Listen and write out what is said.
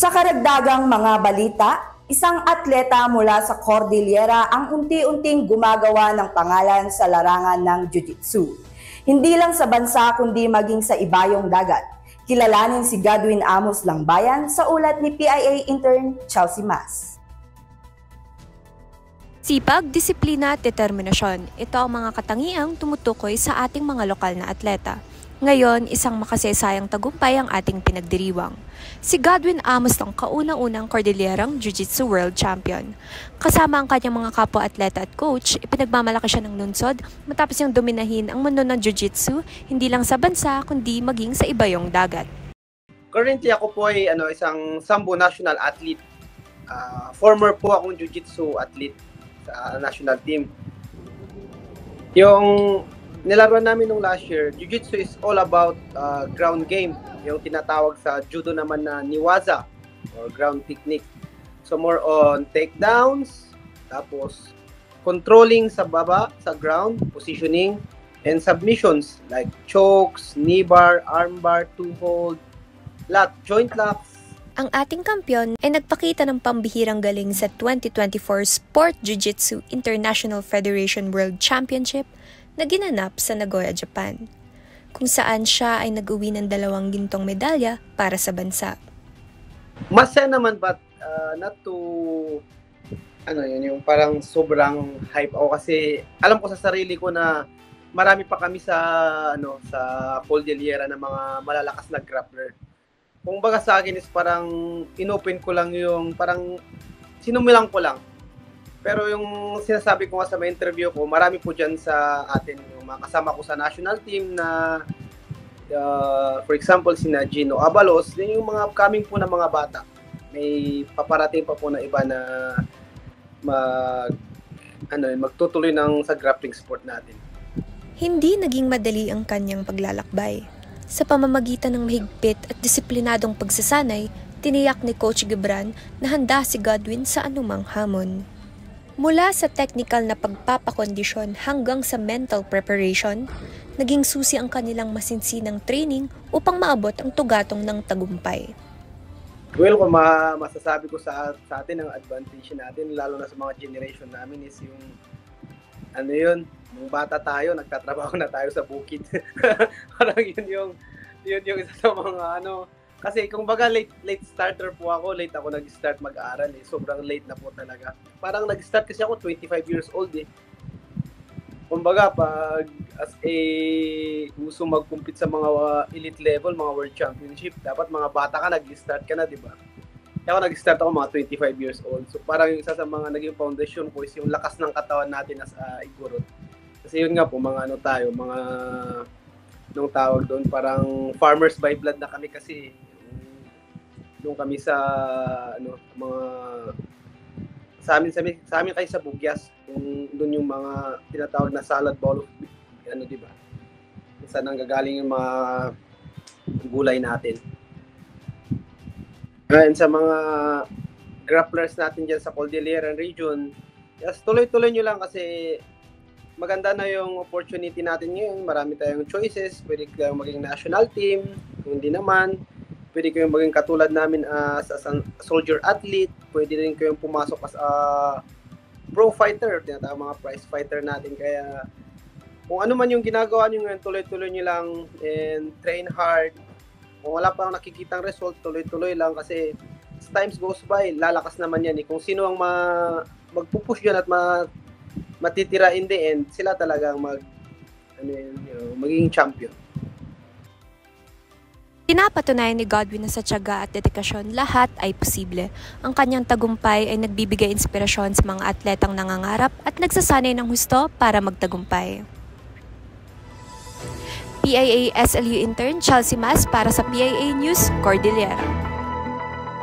Sa karagdagang mga balita, isang atleta mula sa Cordillera ang unti-unting gumagawa ng pangalan sa larangan ng Jiu-Jitsu. Hindi lang sa bansa kundi maging sa ibayong dagat. Kilalanin si Godwin Amos Langbayan sa ulat ni PIA intern Chelsea Mas. Sipag, disiplina at determinasyon. Ito ang mga katangiang tumutukoy sa ating mga lokal na atleta. Ngayon, isang makasaysayang tagumpay ang ating pinagdiriwang. Si Godwin Amos ang kaunang-unang Cordillerang Jiu-Jitsu World Champion. Kasama ang kanyang mga kapwa-atleta at coach, ipinagmamalaki siya ng lungsod matapos niyang dominahin ang mundo ng Jiu-Jitsu hindi lang sa bansa kundi maging sa ibayong dagat. Currently ako po ay isang Sambo national athlete. Former po akong Jiu-Jitsu athlete sa national team. Yung nilaruan namin nung last year, Jiu-Jitsu is all about ground game. Yung tinatawag sa judo naman na niwaza or ground technique. So more on takedowns, tapos controlling sa baba, sa ground, positioning, and submissions like chokes, knee bar, arm bar, two hold, joint locks. Ang ating kampyon ay nagpakita ng pambihirang galing sa 2024 Sport Jiu-Jitsu International Federation World Championship na ginanap sa Nagoya, Japan, kung saan siya ay nag-uwi ng 2 gintong medalya para sa bansa. Masaya naman but not to yung parang sobrang hype ako kasi alam ko sa sarili ko na marami pa kami sa sa Cordillera na mga malalakas na grappler. Kung baga sa akin is parang inopen ko lang yung parang sinumilang ko lang. Pero yung sinasabi ko nga sa mga interview ko, marami po dyan sa atin, yung mga kasama ko sa national team na, for example, sina Gino Abalos, din yung mga coming po na mga bata. May paparating pa po na iba na magtutuloy sa grappling sport natin. Hindi naging madali ang kanyang paglalakbay. Sa pamamagitan ng mahigpit at disiplinadong pagsasanay, tiniyak ni Coach Gibran na handa si Godwin sa anumang hamon. Mula sa technical na pagpapakondisyon hanggang sa mental preparation, naging susi ang kanilang masinsinang training upang maabot ang tugatong ng tagumpay. Well, kung masasabi ko sa atin, ang advantage natin, lalo na sa mga generation namin, is yung nung bata tayo, nagtatrabaho na tayo sa bukid. Parang yun yung isa sa mga kasi kung baga late starter po ako, late ako nag-start mag-aral sobrang late na po talaga. Parang nag-start kasi ako 25 years old Kung baga pag gusto mag-compete sa mga elite level, mga world championship, dapat mga bata ka nag-start ka na, di ba? Ako nag-start ako mga 25 years old. So parang yung isa sa mga naging foundation ko is yung lakas ng katawan natin as igurot. Kasi yun nga po, mga nung tawag doon, parang farmers by blood na kami kasi nung kami sa mga sa amin kayo sa Bugyas, doon yung mga tinatawag na salad bowl of di ba? Saan nanggagaling yung mga gulay natin. And sa mga grapplers natin dyan sa Cordillera region, yes, tuloy-tuloy nyo lang kasi maganda na yung opportunity natin ngayon. Marami tayong choices. Pwede kayong maging national team. Kung hindi naman, pwede kayong maging katulad namin as a soldier athlete. Pwede rin kayong pumasok as a pro fighter. Tinatawag mga prize fighter natin. Kaya kung ano man yung ginagawa nyo ngayon, tuloy-tuloy nyo lang and train hard. Kung wala pa nakikitang result, tuloy-tuloy lang kasi as times goes by, lalakas naman yan. Kung sino ang magpupush yan at matitira in the end, sila talagang magiging champion. Pinapatunayan ni Godwin na sa tiyaga at dedikasyon, lahat ay posible. Ang kanyang tagumpay ay nagbibigay inspirasyon sa mga atletang nangangarap at nagsasanay ng husto para magtagumpay. PIA SLU intern Chelsea Mas para sa PIA News, Cordillera.